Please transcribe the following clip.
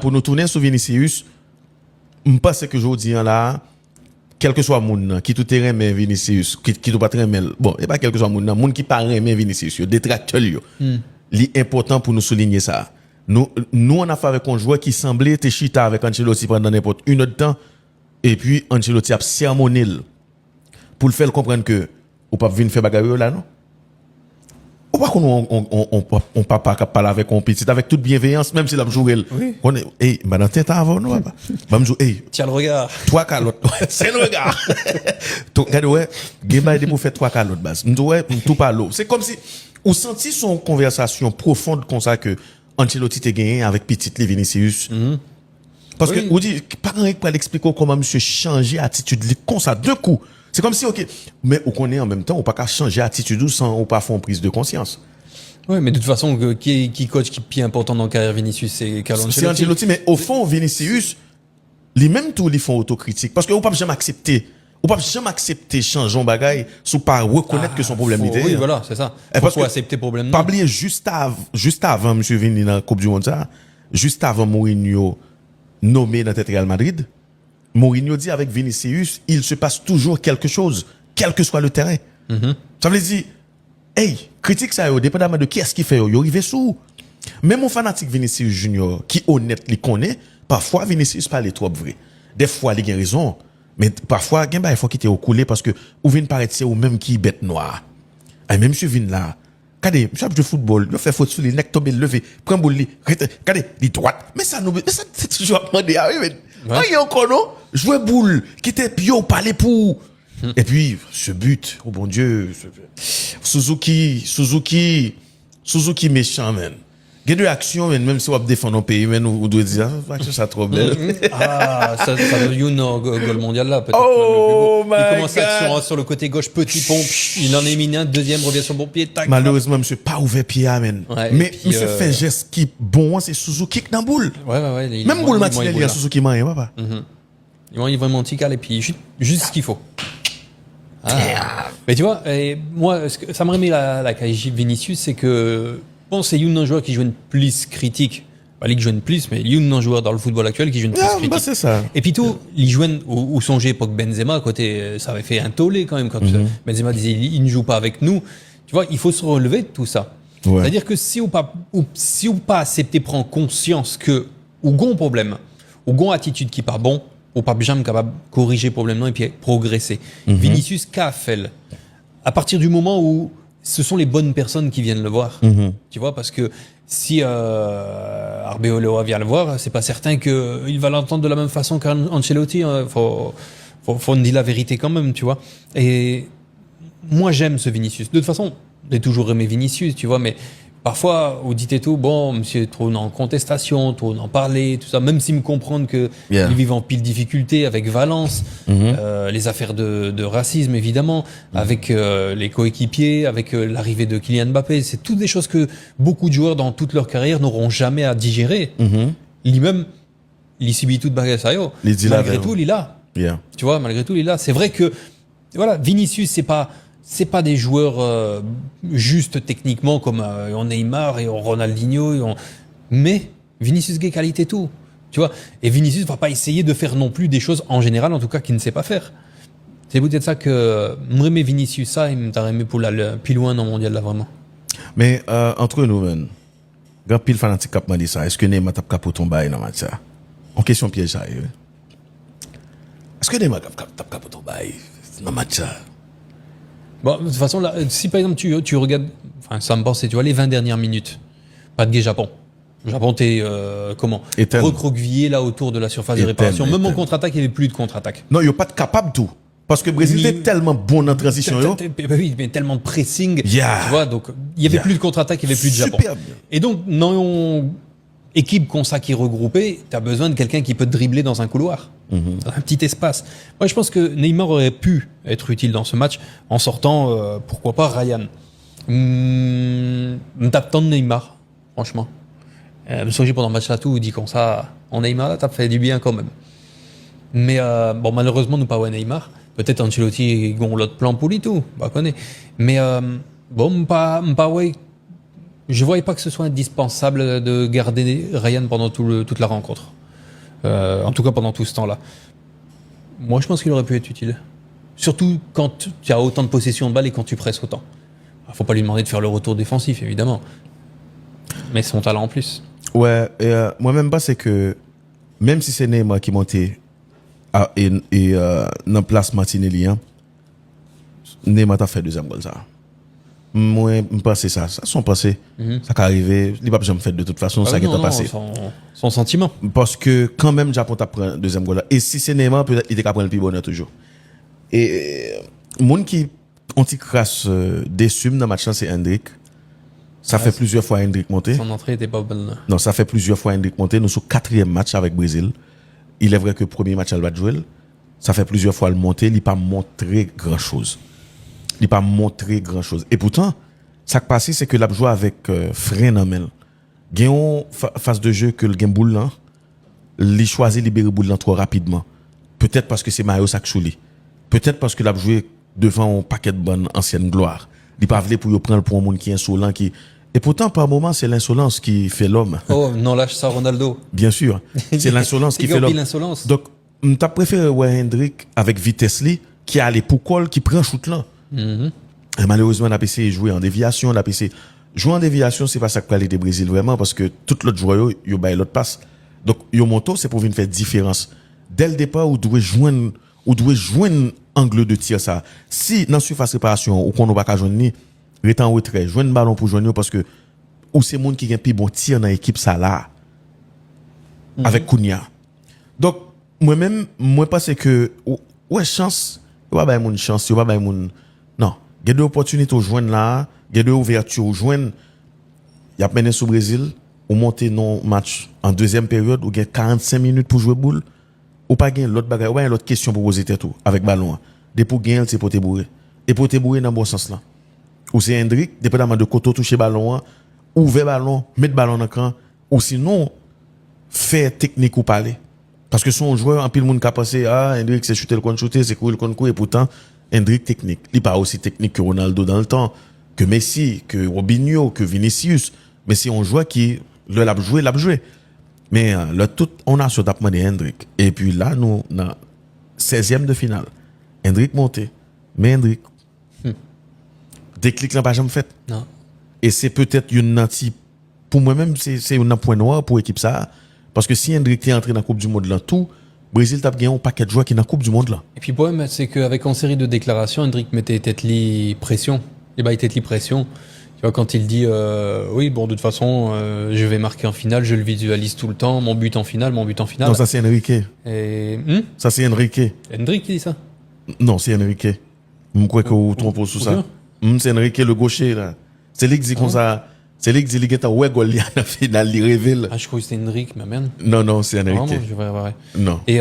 Pour nous tourner sur Vinicius, je pense que je dis là, quel que soit le monde qui tout aime Vinicius, qui tout pas aimer, bon, et pas quel que soit le monde qui pas aimer Vinicius, détracteur, l'important pour nous souligner ça. Nous on a fait avec un joueur qui semblait être chita avec Ancelotti pendant n'importe une heure de temps, et puis Ancelotti a sermonné pour le faire comprendre que ou pas venir faire bagarre là non. Ou pas qu'on on papa qui parle avec un petit avec toute bienveillance même s'il a joué. Oui. On est madame tête avant non papa. Même jou tiens le regard. Trois calottes. C'est le regard. Tu regarde ouais, Gemba pour faire trois calottes base. Nous ouais tout par l'eau. C'est comme si on sentit son conversation profonde comme ça que Ancelotti t'a gagné avec petit Vinicius. Parce que on dit pas rien pour l'expliquer comment monsieur changer attitude comme ça deux coups. C'est comme si, ok, mais on connaît en même temps, on pas qu'à changer attitude sans, on pas faire une prise de conscience. Oui, mais de toute façon, qui coach qui est important dans la carrière Vinicius, c'est Carlo Ancelotti. C'est Ancelotti, mais au fond, Vinicius, les mêmes tout, ils font autocritique. Parce que on pas jamais accepter changeant bagaille, sous pas reconnaître que son problème était. Oui, voilà, c'est ça. Faut accepter le problème. Pas oublier juste avant, monsieur Vini dans la Coupe du Monde, ça, juste avant Mourinho nommé dans la tête Real Madrid, Mourinho dit avec Vinicius, il se passe toujours quelque chose, quel que soit le terrain. Ça veut dire, hey, critique ça, dépendamment de qui est-ce qui fait, yo arrive sous. Même mon fanatique Vinicius Junior, qui honnête, il connaît, parfois Vinicius parle trop vrai. Des fois, il a raison, mais parfois, il faut qu'il te coulé parce que, ou vient paraître, c'est ou même qui bête noire. Et même monsieur vient là, regardez, monsieur a joué football, il fait faute sur les necks tombés, levé, prend boule, regardez, il droite. Mais ça, c'est toujours à demander, ah oui, mais, il y a encore, non? Jouer boule, qui était pio, parler pour. Et puis, ce but, oh bon Dieu, Suzuki méchant, man. Il y a deux actions, même si on va défendre un pays, on doit dire, ça trop belle. Ça veut dire goal mondial là, peut-être. Oh, my God. Il commence action sur le côté gauche, petit pompe, il en est mis un, deuxième, revient sur le bon pied, tac. Malheureusement, monsieur, pas ouvert pied, man. Ouais, mais, puis, monsieur fait geste qui, bon, c'est Suzuki qui dans boule. Ouais. Même boule matinée, il y a Suzuki main, papa. Il est vraiment tical et puis juste ce qu'il faut. Mais tu vois, moi, ça me remet la KJ Vinicius, c'est que, bon, c'est un joueur qui joue une plus critique. Pas lui qui joue une plus, mais il y a un joueur dans le football actuel qui joue une plus critique. C'est ça. Et puis tout, il joue ou songez époque Benzema, à côté, ça avait fait un tollé quand même quand Benzema disait il ne joue pas avec nous. Tu vois, il faut se relever de tout ça. Ouais. C'est-à-dire que si on pas accepter prendre conscience que, ou gon problème, ou gon attitude qui part bon, ou pas jamais capable de corriger le problème non et puis progresser. Vinicius qu'a fait à partir du moment où ce sont les bonnes personnes qui viennent le voir. Tu vois, parce que si Arbeloa vient le voir, c'est pas certain qu'il va l'entendre de la même façon qu'Ancelotti. Faut dire la vérité quand même, tu vois. Et moi j'aime ce Vinicius. De toute façon, j'ai toujours aimé Vinicius, tu vois, mais parfois, vous dites et tout, bon, monsieur est trop en contestation, trop en parler, tout ça, même s'ils me comprennent que ils vivent en pile difficulté avec Valence, les affaires de racisme, évidemment, avec les coéquipiers, avec l'arrivée de Kylian Mbappé, c'est toutes des choses que beaucoup de joueurs dans toute leur carrière n'auront jamais à digérer. Lui-même, il subit toute bagarre ça, malgré tout, il est là. Tu vois, malgré tout, il est là. C'est vrai que, voilà, Vinicius, c'est pas des joueurs juste techniquement comme on Neymar et on Ronaldinho, mais Vinicius a qualité tout, tu vois. Et Vinicius va pas essayer de faire non plus des choses en général, en tout cas qu'il ne sait pas faire. C'est peut-être ça que m'aimer Vinicius ça, il m'a aimé pour la plus loin dans le mondial là vraiment. Mais entre nous, man, grand pile fanatique cap dit ça. Est-ce que Neymar tape cap pour tomber dans match ça? En question piège ça. Est-ce que Neymar tape cap pour tomber dans match ça? Bon, de toute façon, là, si par exemple tu regardes, enfin, ça me pense, tu vois, les 20 dernières minutes, pas de Japon. Japon, t'es, recroquevillé là autour de la surface de réparation. Même en contre-attaque, il n'y avait plus de contre-attaque. Non, il n'y a pas de capable tout. Parce que le Brésil était tellement bon en transition. Oui, mais tellement de pressing. Tu vois, donc, il n'y avait plus de contre-attaque, il n'y avait plus de Japon. Et donc, non, équipe comme ça qui est regroupée, tu as besoin de quelqu'un qui peut te dribbler dans un couloir, dans un petit espace. Moi, je pense que Neymar aurait pu être utile dans ce match en sortant, pourquoi pas, Ryan. Tape tant de Neymar, franchement. Je me souviens pendant le match là tout, il dit comme ça, en Neymar là, t'as fait du bien quand même. Mais bon, malheureusement, nous pas ouais Neymar. Peut-être Ancelotti gon l'autre plan pour lui tout, pas connaît. Mais bon, pas ouais. Je voyais pas que ce soit indispensable de garder Ryan pendant toute la rencontre. En tout cas, pendant tout ce temps-là. Moi, je pense qu'il aurait pu être utile. Surtout quand tu as autant de possession de balle et quand tu presses autant. Faut pas lui demander de faire le retour défensif, évidemment. Mais son talent en plus. Ouais, et moi-même, c'est que même si c'est Neymar qui montait dans place Martinelli, hein, Neymar t'a fait deuxième goal, ça. Moi, je pense ça. Ça, son passé. Ça qui arrivé. Il va pas jamais fait de toute façon, ça qui est passé. Son sentiment. Parce que quand même, Japon t'a pris un deuxième goal là. Et si c'est Neymar, peut-être il était capable de prendre le plus bonheur toujours. Et monde qui ont crasse déçu dans le match, c'est Hendrik. Ça fait plusieurs fois Hendrik monter. Son entrée était pas bonne. Non, ça fait plusieurs fois Hendrik monter. Nous sommes 4e match avec Brésil. Il est vrai que le premier match, elle va jouer. Ça fait plusieurs fois le monter. Il n'a pas montré grand-chose. Il n'a pas montré grand-chose. Et pourtant, ça qui passe, c'est que l'a joué avec frein en main. Il y a une phase de jeu que le game boule là, il choisit de libérer boule là trop rapidement. Peut-être parce que c'est Mario Sakchouli. Peut-être parce que l'a joué devant un paquet de bonnes anciennes gloires. Il pas voulu pour prendre pour un monde qui est insolent qui. Et pourtant, par moment, c'est l'insolence qui fait l'homme. Oh, non, lâche ça, Ronaldo. Bien sûr. C'est l'insolence qui fait l'homme. L'insolence. Donc, t'as préféré Hendrik avec vitesse li, qui a allé pour col, qui prend shoot là. Et malheureusement, on a essayé de jouer en déviation, on a essayé. Jouer en déviation, c'est pas ça que parler des Brésil vraiment, parce que tout l'autre joueur, yo bail l'autre passe. Donc, yo monto, c'est pour venir faire différence. Dès le départ, ou doit joindre angle de tir ça. Si, dans surface réparation, ou qu'on n'a pas joindre ni, rete en retrait, joindre ballon pour joindre, parce que, ou c'est monde qui a un plus bon tir dans l'équipe ça là. Avec Kounia. Donc, moi-même, moi pense que, ouais, chance, il va pas une chance, il va pas une, non. Il y a des opportunités au joindre là, il y a des ouvertures au joindre. Il y a mené sous Brésil, ou monter non match en deuxième période, ou il y a 45 minutes pour jouer boule, ou pas gagner l'autre bagage, ou pas l'autre question pour poser tout, avec ballon. Des pour gagner, c'est pour te bourrer. Et pour te bourrer dans le bon sens là. Ou c'est Hendrik, dépendamment de côté toucher ballon, ouvrir ballon, mettre ballon dans le camp, ou sinon, faire technique ou parler. Parce que son joueur, en pile monde qui a pensé, Hendrik c'est shooter le contre shooter, c'est courir le contre courir, et pourtant, Hendrik technique. Il n'est pas aussi technique que Ronaldo dans le temps, que Messi, que Robinho, que Vinicius. Mais c'est un joueur qui, l'a joué. Mais là, tout, on a sur tapement de Hendrik. Et puis là, nous, dans 16e de finale, Hendrik monté. Mais Hendrik, déclic là, pas jamais fait. Non. Et c'est peut-être une nanti, pour moi-même, c'est un point noir pour l'équipe ça. Parce que si Hendrik est entré dans la Coupe du Monde là, tout, Brésil t'a gagné un paquet de joueurs qui sont dans la Coupe du Monde là. Et puis, le problème, c'est qu'avec une série de déclarations, Hendrik mettait tête li pression. Et bah, il tête li pression. Tu vois, quand il dit, oui, bon, de toute façon, je vais marquer en finale, je le visualise tout le temps, mon but en finale. Non, ça c'est Enrique. Et, Ça c'est Enrique. Hendrik qui dit ça? Non, c'est Enrique. Je crois que vous trompez sur ça. C'est Enrique le gaucher là. C'est lui qui dit comme ça. C'est lui qui dit qu'il est ouais goal dans la finale, il révèle. Ah, je crois que c'était Hendrik, ma merde. Non, c'est Enrique. Vraiment, je vais voir. Non. Et